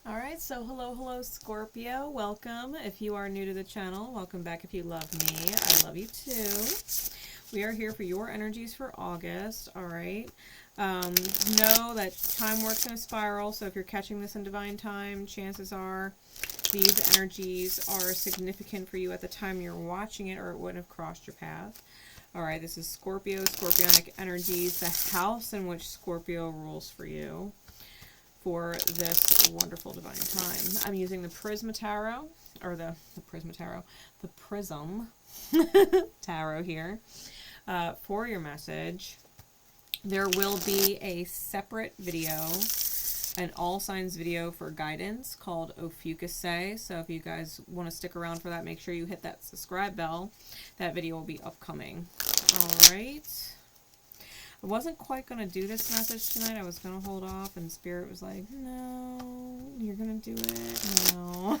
Alright, so hello Scorpio, welcome. If you are new to the channel, welcome back. If you love me, I love you too. We are here for your energies for August, alright? Know that time works in a spiral, so if you're catching this in divine time, chances are these energies are significant for you at the time you're watching it, or it wouldn't have crossed your path. Alright, this is Scorpio, Scorpionic energies, the house in which Scorpio rules for you for this wonderful divine time. I'm using the Prism Tarot, or the Prism Tarot, the Prism Tarot here for your message. There will be a separate video, an all signs video for guidance called Ophiuchus. So if you guys want to stick around for that, make sure you hit that subscribe bell. That video will be upcoming. All right. I wasn't quite going to do this message tonight. I was going to hold off, and Spirit was like, no, you're going to do it? No.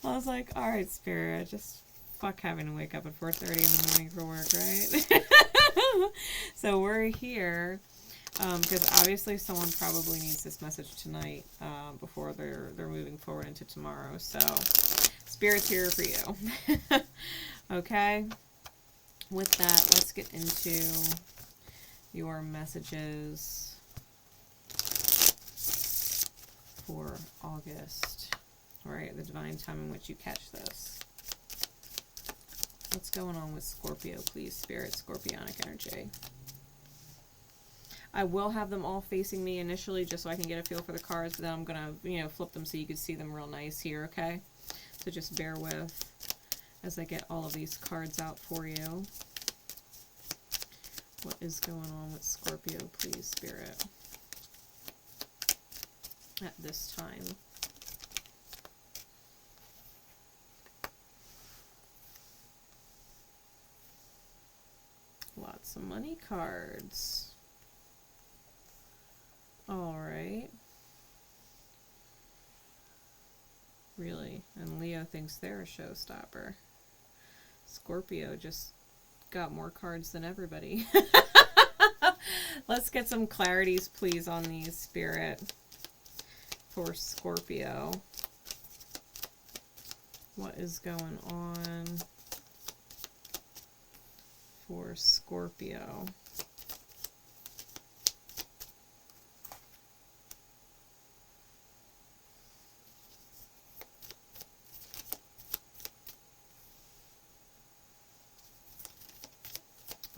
I was like, all right, Spirit, just fuck having to wake up at 4:30 in the morning for work, right? So we're here because obviously someone probably needs this message tonight before they're moving forward into tomorrow. So Spirit's here for you. Okay? With that, let's get into your messages for August. All right, the divine time in which you catch this. What's going on with Scorpio, please, Spirit, Scorpionic energy? I will have them all facing me initially just so I can get a feel for the cards, but then I'm going to, flip them so you can see them real nice here, okay? So just bear with as I get all of these cards out for you. What is going on with Scorpio, please, Spirit, at this time? Lots of money cards. All right. Really? And Leo thinks they're a showstopper. Scorpio just got more cards than everybody. Let's get some clarities, please, on these, Spirit, for Scorpio. What is going on for Scorpio?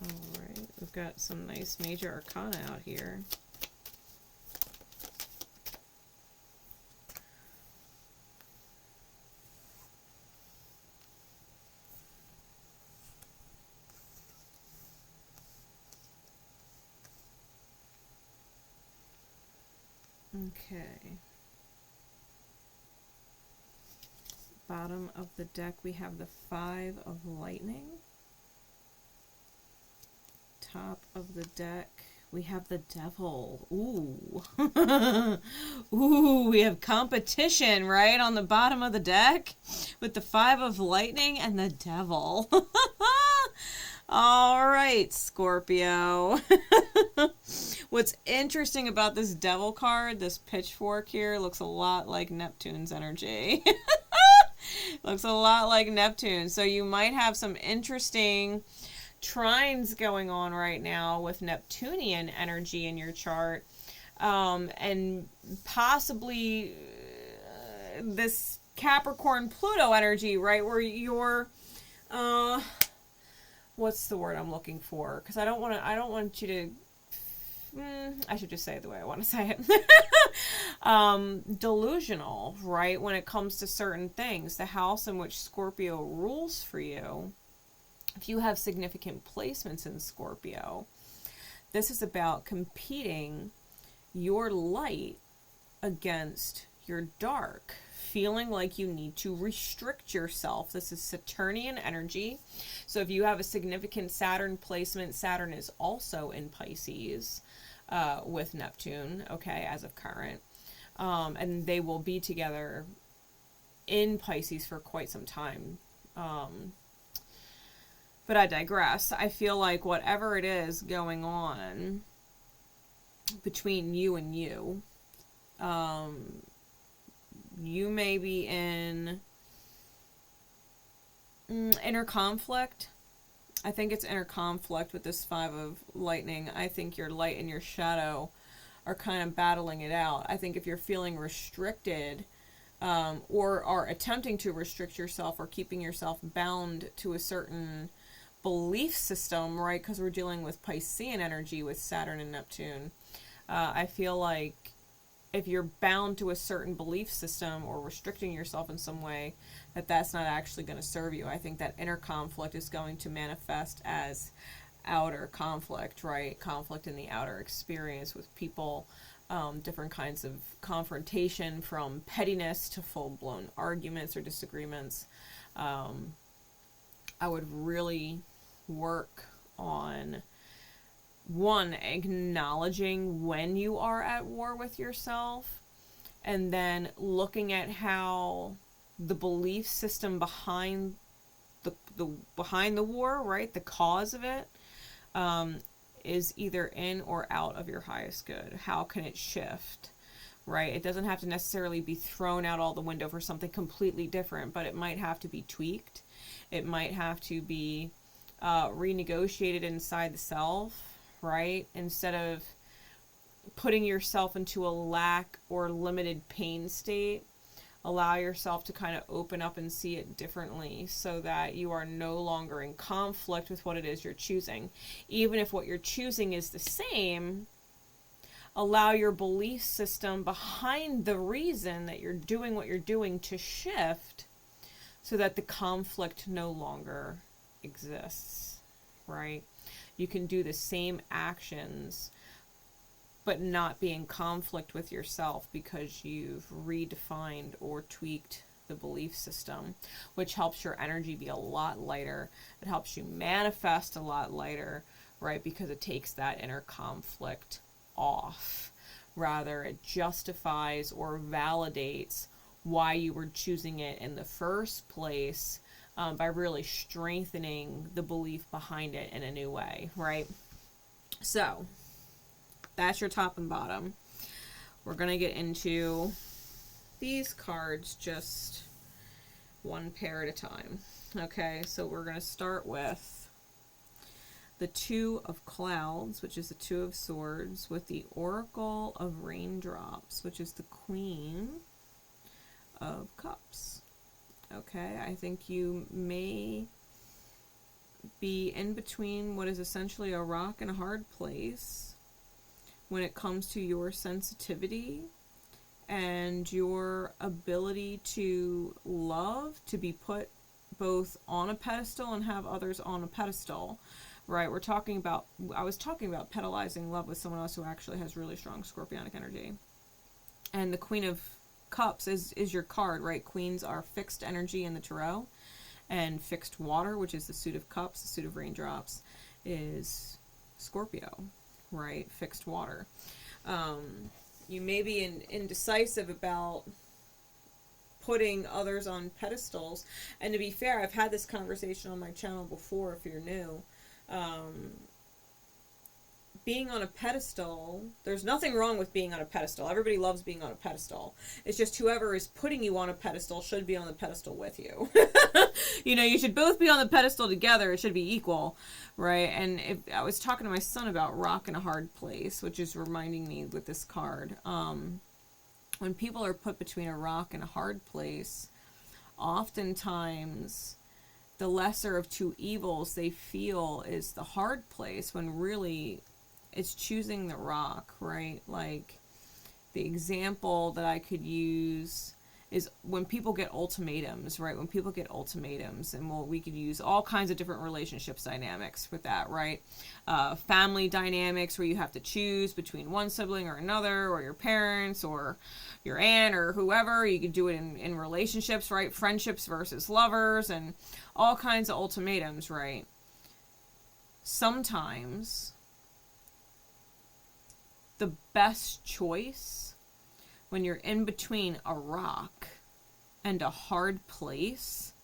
Alright, we've got some nice major arcana out here. Okay. Bottom of the deck, we have the Five of Lightning. Top of the deck, we have the Devil. Ooh. Ooh, we have competition, right? On the bottom of the deck with the Five of Lightning and the Devil. All right, Scorpio. What's interesting about this Devil card, this pitchfork here, looks a lot like Neptune's energy. Looks a lot like Neptune. So you might have some interesting trines going on right now with Neptunian energy in your chart, and possibly this Capricorn Pluto energy, right, where you're what's the word I'm looking for, because I don't want you to I should just say it the way I want to say it. Delusional, right, when it comes to certain things. The house in which Scorpio rules for you, if you have significant placements in Scorpio, this is about competing your light against your dark, feeling like you need to restrict yourself. This is Saturnian energy. So if you have a significant Saturn placement, Saturn is also in Pisces with Neptune, okay, as of current. And they will be together in Pisces for quite some time. But I digress. I feel like whatever it is going on between you and you, you may be in inner conflict. I think it's inner conflict with this 5 of lightning. I think your light and your shadow are kind of battling it out. I think if you're feeling restricted, or are attempting to restrict yourself or keeping yourself bound to a certain belief system, right? Because we're dealing with Piscean energy with Saturn and Neptune. I feel like if you're bound to a certain belief system or restricting yourself in some way, that's not actually going to serve you. I think that inner conflict is going to manifest as outer conflict, right? Conflict in the outer experience with people, different kinds of confrontation, from pettiness to full-blown arguments or disagreements. I would really work on, one, acknowledging when you are at war with yourself, and then looking at how the belief system behind the war, right, the cause of it, is either in or out of your highest good. How can it shift, right? It doesn't have to necessarily be thrown out all the window for something completely different, but it might have to be tweaked. It might have to be renegotiated inside the self, right? Instead of putting yourself into a lack or limited pain state, allow yourself to kind of open up and see it differently, so that you are no longer in conflict with what it is you're choosing. Even if what you're choosing is the same, allow your belief system behind the reason that you're doing what you're doing to shift, so that the conflict no longer exists, right? You can do the same actions but not be in conflict with yourself, because you've redefined or tweaked the belief system, which helps your energy be a lot lighter. It helps you manifest a lot lighter, right? Because it takes that inner conflict off. Rather, it justifies or validates why you were choosing it in the first place, by really strengthening the belief behind it in a new way, right? So that's your top and bottom. We're going to get into these cards just one pair at a time. Okay, so we're going to start with the 2 of Clouds, which is the 2 of Swords, with the Oracle of Raindrops, which is the Queen of Cups. Okay, I think you may be in between what is essentially a rock and a hard place when it comes to your sensitivity and your ability to love, to be put both on a pedestal and have others on a pedestal, right? I was talking about pedalizing love with someone else who actually has really strong scorpionic energy. And the Queen of Cups is your card, right? Queens are fixed energy in the tarot, and fixed water, which is the suit of cups, the suit of raindrops, is Scorpio, right? Fixed water. You may be indecisive about putting others on pedestals. And to be fair, I've had this conversation on my channel before, if you're new. Being on a pedestal, there's nothing wrong with being on a pedestal. Everybody loves being on a pedestal. It's just whoever is putting you on a pedestal should be on the pedestal with you. You know, you should both be on the pedestal together. It should be equal, right? And I was talking to my son about rock and a hard place, which is reminding me with this card. When people are put between a rock and a hard place, oftentimes the lesser of two evils they feel is the hard place, when really it's choosing the rock, right? Like, the example that I could use is when people get ultimatums, right? When people get ultimatums, and we could use all kinds of different relationships dynamics with that, right? Family dynamics, where you have to choose between one sibling or another, or your parents, or your aunt, or whoever. You could do it in relationships, right? Friendships versus lovers, and all kinds of ultimatums, right? Sometimes the best choice when you're in between a rock and a hard place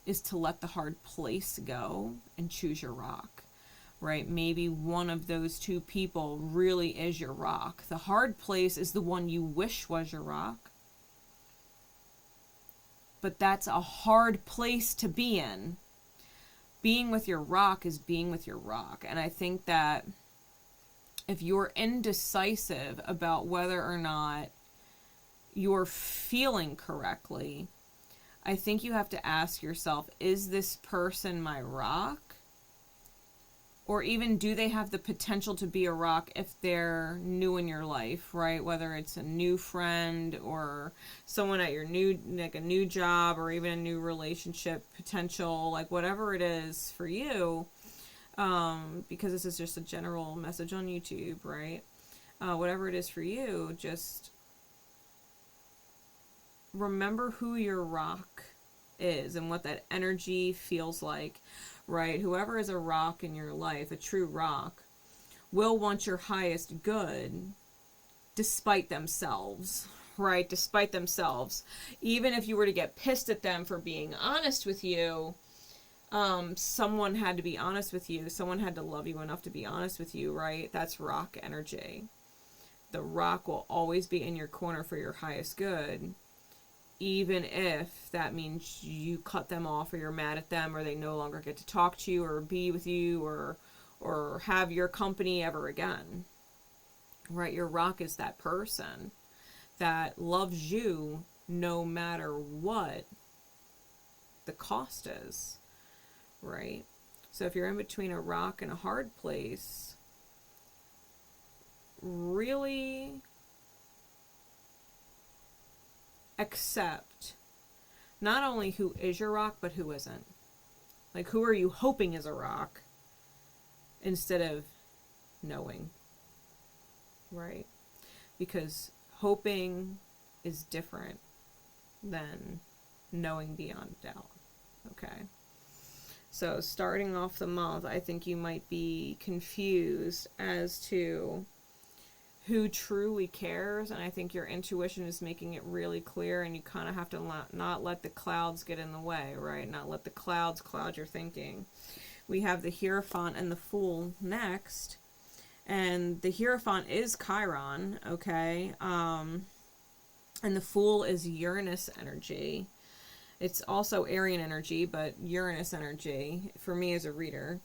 is to let the hard place go and choose your rock, right? Maybe one of those two people really is your rock. The hard place is the one you wish was your rock, but that's a hard place to be in. Being with your rock is being with your rock. And I think that if you're indecisive about whether or not you're feeling correctly, I think you have to ask yourself, is this person my rock? Or even, do they have the potential to be a rock if they're new in your life, right? Whether it's a new friend or someone at your a new job, or even a new relationship potential, like whatever it is for you, because this is just a general message on YouTube, right? Whatever it is for you, just remember who your rock is and what that energy feels like. Right? Whoever is a rock in your life, a true rock, will want your highest good despite themselves, right? Despite themselves. Even if you were to get pissed at them for being honest with you, someone had to be honest with you. Someone had to love you enough to be honest with you, right? That's rock energy. The rock will always be in your corner for your highest good, even if that means you cut them off, or you're mad at them, or they no longer get to talk to you or be with you or have your company ever again. Right? Your rock is that person that loves you no matter what the cost is. Right? So if you're in between a rock and a hard place, really accept not only who is your rock, but who isn't. Like, who are you hoping is a rock instead of knowing, right? Because hoping is different than knowing beyond doubt, okay? So starting off the month, I think you might be confused as to who truly cares, and I think your intuition is making it really clear, and you kind of have to not let the clouds get in the way, right? Not let the clouds cloud your thinking. We have the Hierophant and the Fool next, and the Hierophant is Chiron, okay? And the Fool is Uranus energy. It's also Arian energy, but Uranus energy for me as a reader.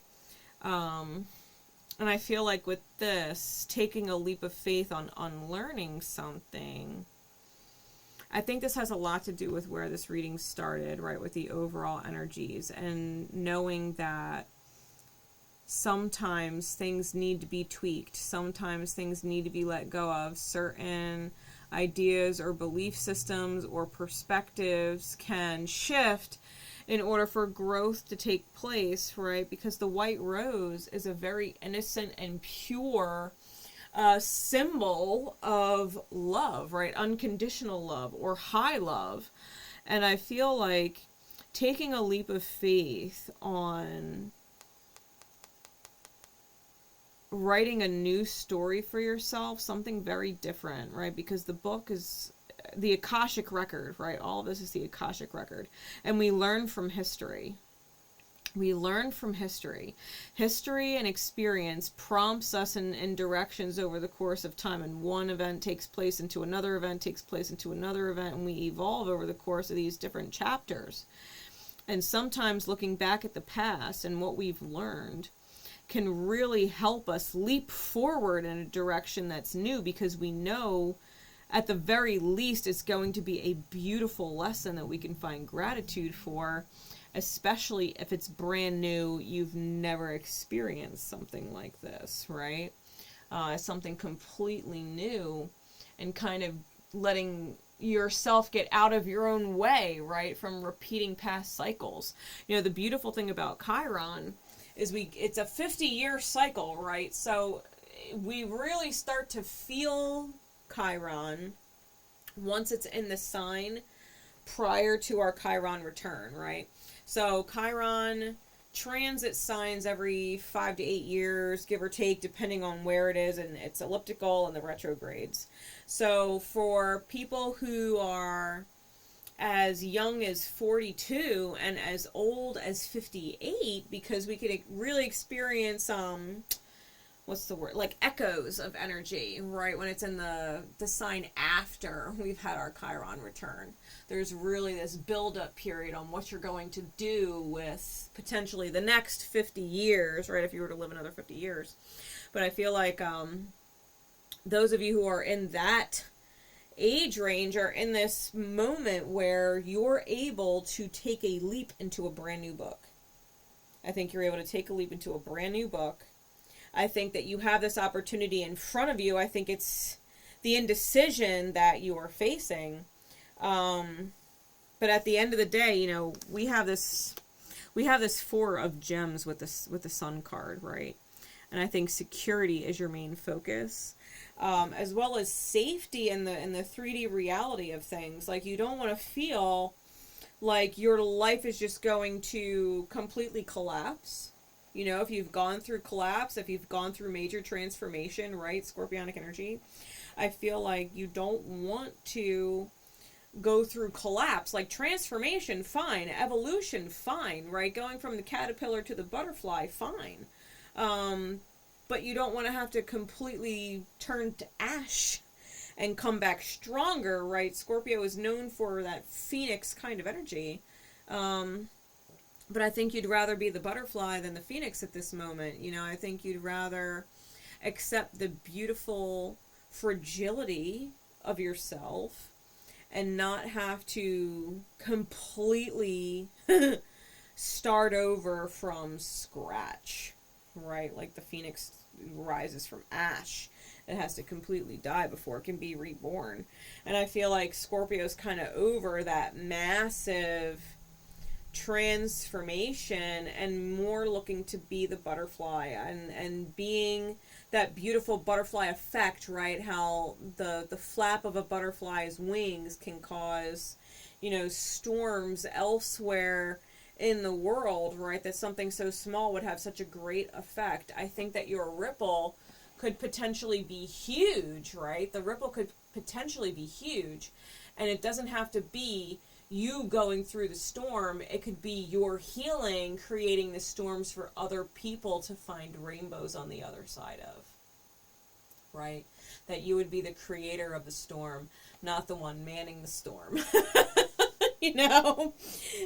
And I feel like with this, taking a leap of faith on learning something, I think this has a lot to do with where this reading started, right, with the overall energies, and knowing that sometimes things need to be tweaked, sometimes things need to be let go of, certain ideas or belief systems or perspectives can shift in order for growth to take place, right? Because the white rose is a very innocent and pure symbol of love, right? Unconditional love or high love. And I feel like taking a leap of faith on writing a new story for yourself, something very different, right? Because the book is the Akashic record, right? All of this is the Akashic record. And we learn from history. We learn from history. History and experience prompts us in directions over the course of time. And one event takes place into another event, takes place into another event, and we evolve over the course of these different chapters. And sometimes looking back at the past and what we've learned can really help us leap forward in a direction that's new, because we know at the very least it's going to be a beautiful lesson that we can find gratitude for, especially if it's brand new, you've never experienced something like this, right? Something completely new, and kind of letting yourself get out of your own way, right, from repeating past cycles. You know, the beautiful thing about Chiron is it's a 50-year cycle, right? So we really start to feel Chiron once it's in the sign prior to our Chiron return, right? So Chiron transit signs every 5 to 8 years, give or take, depending on where it is, and it's elliptical and the retrogrades. So for people who are as young as 42 and as old as 58, because we could really experience what's the word, like echoes of energy, right? When it's in the sign after we've had our Chiron return, there's really this build-up period on what you're going to do with potentially the next 50 years, right? If you were to live another 50 years. But I feel like those of you who are in that age range are in this moment where you're able to take a leap into a brand new book. I think you're able to take a leap into a brand new book. I think that you have this opportunity in front of you. I think it's the indecision that you are facing. But at the end of the day, you know, we have this Four of Gems with the Sun card, right? And I think security is your main focus, as well as safety in the 3D reality of things. Like, you don't want to feel like your life is just going to completely collapse. You know, if you've gone through collapse, if you've gone through major transformation, right, Scorpionic energy, I feel like you don't want to go through collapse. Like, transformation, fine. Evolution, fine, right? Going from the caterpillar to the butterfly, fine. But you don't want to have to completely turn to ash and come back stronger, right? Scorpio is known for that phoenix kind of energy. But I think you'd rather be the butterfly than the phoenix at this moment. You know, I think you'd rather accept the beautiful fragility of yourself and not have to completely start over from scratch, right? Like the phoenix rises from ash. It has to completely die before it can be reborn. And I feel like Scorpio's kind of over that massive transformation and more looking to be the butterfly and being that beautiful butterfly effect, right? How the flap of a butterfly's wings can cause, you know, storms elsewhere in the world, right? That something so small would have such a great effect. I think that your ripple could potentially be huge, right? The ripple could potentially be huge, and it doesn't have to be you going through the storm. It could be your healing creating the storms for other people to find rainbows on the other side of, right? That you would be the creator of the storm, not the one manning the storm. You know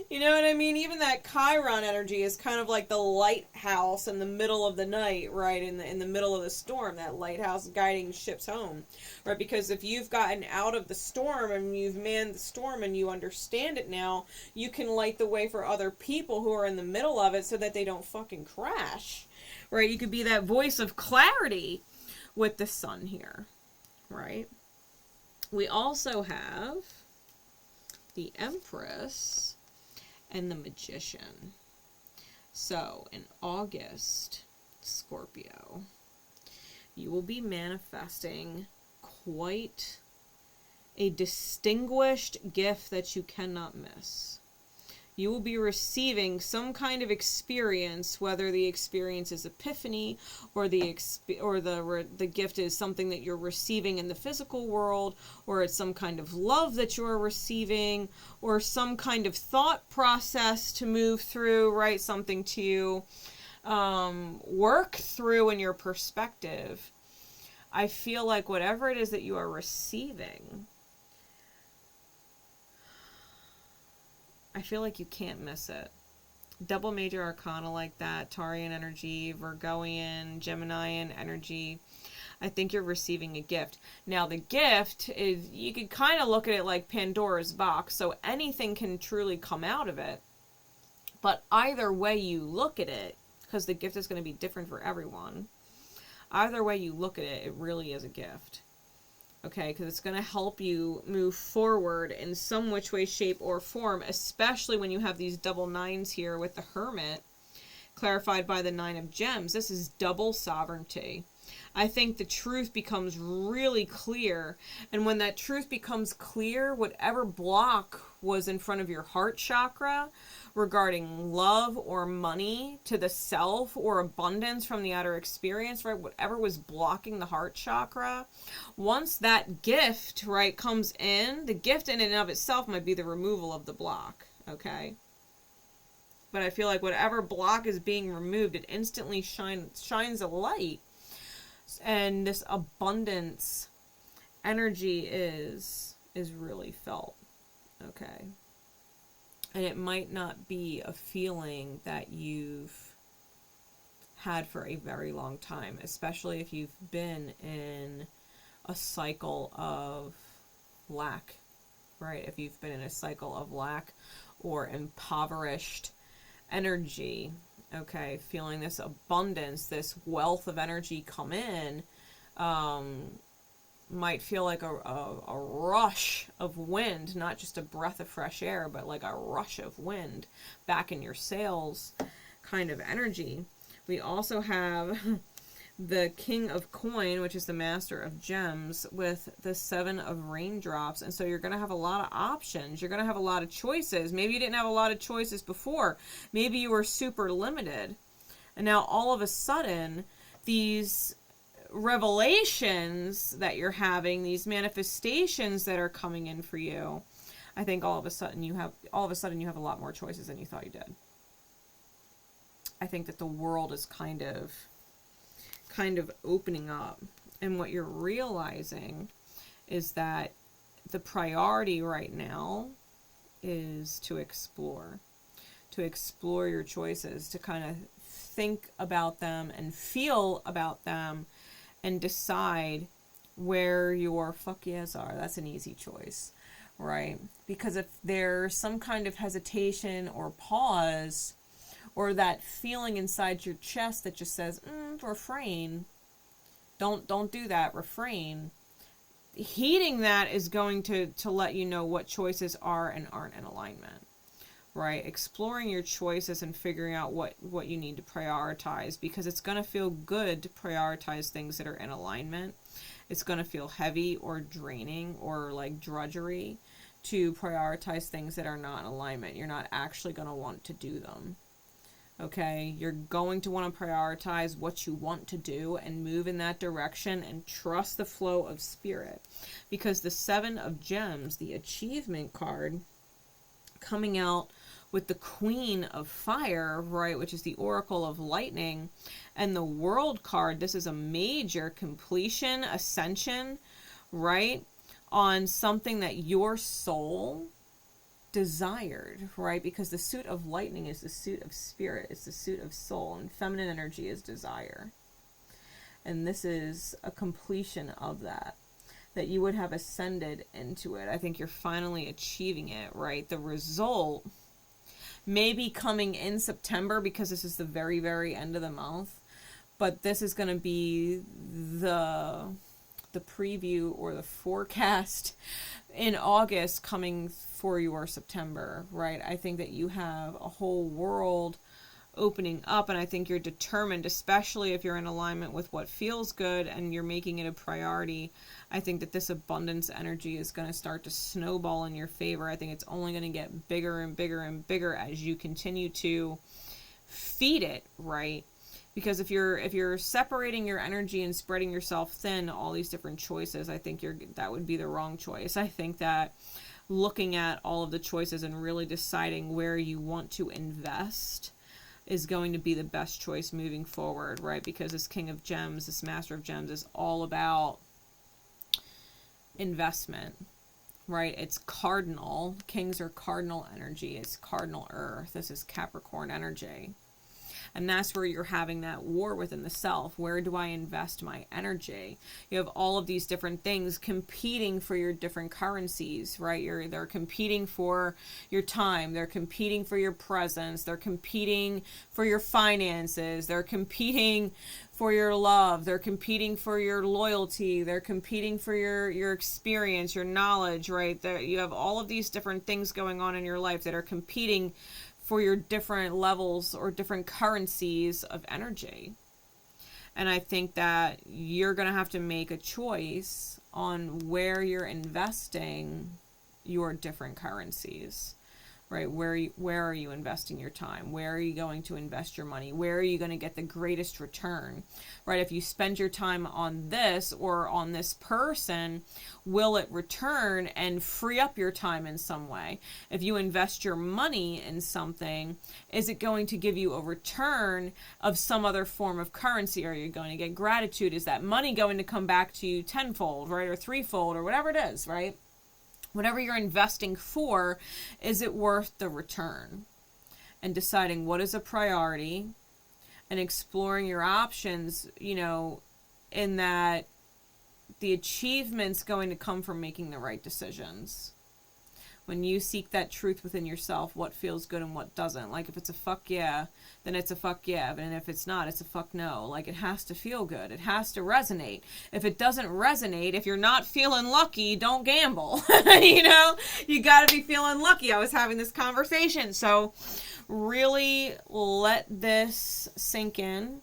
what I mean? Even that Chiron energy is kind of like the lighthouse in the middle of the night, right? In the middle of the storm, that lighthouse guiding ships home, right? Because if you've gotten out of the storm and you've manned the storm and you understand it now, you can light the way for other people who are in the middle of it so that they don't fucking crash, right? You could be that voice of clarity with the sun here, right? We also have the Empress and the Magician. So in August, Scorpio, you will be manifesting quite a distinguished gift that you cannot miss. You will be receiving some kind of experience, whether the experience is epiphany or the gift is something that you're receiving in the physical world, or it's some kind of love that you're receiving, or some kind of thought process to move through, right? Something to work through in your perspective. I feel like whatever it is that you are receiving, I feel like you can't miss it. Double major arcana like that, Taurean energy, Virgoian, Geminian energy. I think you're receiving a gift. Now, the gift is, you could kind of look at it like Pandora's box, so anything can truly come out of it. But either way you look at it, because the gift is going to be different for everyone, either way you look at it, it really is a gift. Okay, because it's going to help you move forward in some which way, shape, or form, especially when you have these double nines here with the Hermit, clarified by the Nine of Gems. This is double sovereignty. I think the truth becomes really clear, and when that truth becomes clear, whatever block was in front of your heart chakra regarding love or money to the self or abundance from the outer experience, right, whatever was blocking the heart chakra, once that gift, right, comes in, the gift in and of itself might be the removal of the block, okay? But I feel like whatever block is being removed, it instantly shines a light And this abundance energy is really felt. Okay. And it might not be a feeling that you've had for a very long time, especially if you've been in a cycle of lack, right? If you've been in a cycle of lack or impoverished energy, okay, feeling this abundance, this wealth of energy come in, might feel like a rush of wind, not just a breath of fresh air, but like a rush of wind back in your sails kind of energy. We also have the King of Coin, which is the Master of Gems, with the Seven of Raindrops. And so you're going to have a lot of options. You're going to have a lot of choices. Maybe you didn't have a lot of choices before. Maybe you were super limited. And now all of a sudden, these revelations that you're having, these manifestations that are coming in for you, I think all of a sudden you have a lot more choices than you thought you did. I think that the world is kind of opening up, and what you're realizing is that the priority right now is to explore your choices, to kind of think about them and feel about them and decide where your fuck yes are. That's an easy choice, right? Because if there's some kind of hesitation or pause, or that feeling inside your chest that just says, refrain, don't do that, refrain, heeding that is going to let you know what choices are and aren't in alignment, right? Exploring your choices and figuring out what you need to prioritize, because it's going to feel good to prioritize things that are in alignment. It's going to feel heavy or draining or like drudgery to prioritize things that are not in alignment. You're not actually going to want to do them. Okay, you're going to want to prioritize what you want to do and move in that direction and trust the flow of spirit. Because the Seven of Gems, the achievement card, coming out with the Queen of Fire, right, which is the Oracle of Lightning, and the World card, this is a major completion, ascension, right, on something that your soul desired, right? Because the suit of lightning is the suit of spirit, it's the suit of soul, and feminine energy is desire. And this is a completion of that you would have ascended into it. I think you're finally achieving it, right? The result may be coming in September, because this is the very, very end of the month, but this is going to be the preview or the forecast in August coming for your September, right? I think that you have a whole world opening up, and I think you're determined, especially if you're in alignment with what feels good and you're making it a priority. I think that this abundance energy is going to start to snowball in your favor. I think it's only going to get bigger and bigger and bigger as you continue to feed it, right? Because if you're separating your energy and spreading yourself thin, all these different choices, I think that would be the wrong choice. I think that looking at all of the choices and really deciding where you want to invest is going to be the best choice moving forward, right? Because this King of Gems, this Master of Gems, is all about investment, right? It's cardinal. Kings are cardinal energy. It's cardinal earth. This is Capricorn energy. And that's where you're having that war within the self. Where do I invest my energy? You have all of these different things competing for your different currencies, right? They're competing for your time. They're competing for your presence. They're competing for your finances. They're competing for your love. They're competing for your loyalty. They're competing for your experience, your knowledge, right? You have all of these different things going on in your life that are competing for your different levels or different currencies of energy. And I think that you're going to have to make a choice on where you're investing your different currencies, right? Where are you investing your time? Where are you going to invest your money? Where are you going to get the greatest return, right? If you spend your time on this or on this person, will it return and free up your time in some way? If you invest your money in something, is it going to give you a return of some other form of currency? Are you going to get gratitude? Is that money going to come back to you tenfold, right? Or threefold, or whatever it is, right? Whatever you're investing for, is it worth the return? And deciding what is a priority and exploring your options, you know, in that the achievement's going to come from making the right decisions. When you seek that truth within yourself, what feels good and what doesn't. Like if it's a fuck yeah, then it's a fuck yeah. And if it's not, it's a fuck no. Like it has to feel good. It has to resonate. If it doesn't resonate, if you're not feeling lucky, don't gamble. You know, you got to be feeling lucky. I was having this conversation. So really let this sink in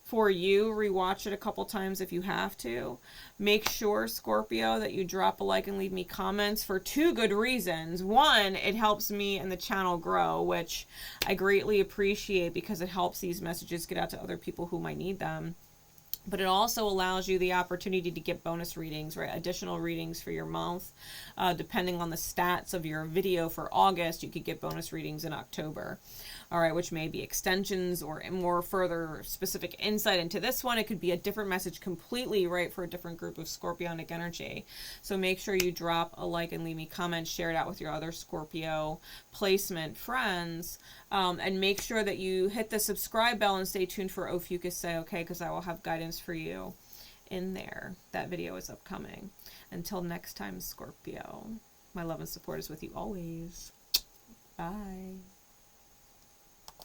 for you. Rewatch it a couple times if you have to. Make sure, Scorpio, that you drop a like and leave me comments for two good reasons. One, it helps me and the channel grow, which I greatly appreciate because it helps these messages get out to other people who might need them. But it also allows you the opportunity to get bonus readings, right? Additional readings for your month. Depending on the stats of your video for August, you could get bonus readings in October. All right, which may be extensions or more further specific insight into this one. It could be a different message completely, right, for a different group of Scorpionic energy. So make sure you drop a like and leave me comments, share it out with your other Scorpio placement friends, and make sure that you hit the subscribe bell and stay tuned for Ophiuchus Say Okay, because I will have guidance for you in there. That video is upcoming. Until next time, Scorpio, my love and support is with you always. Bye.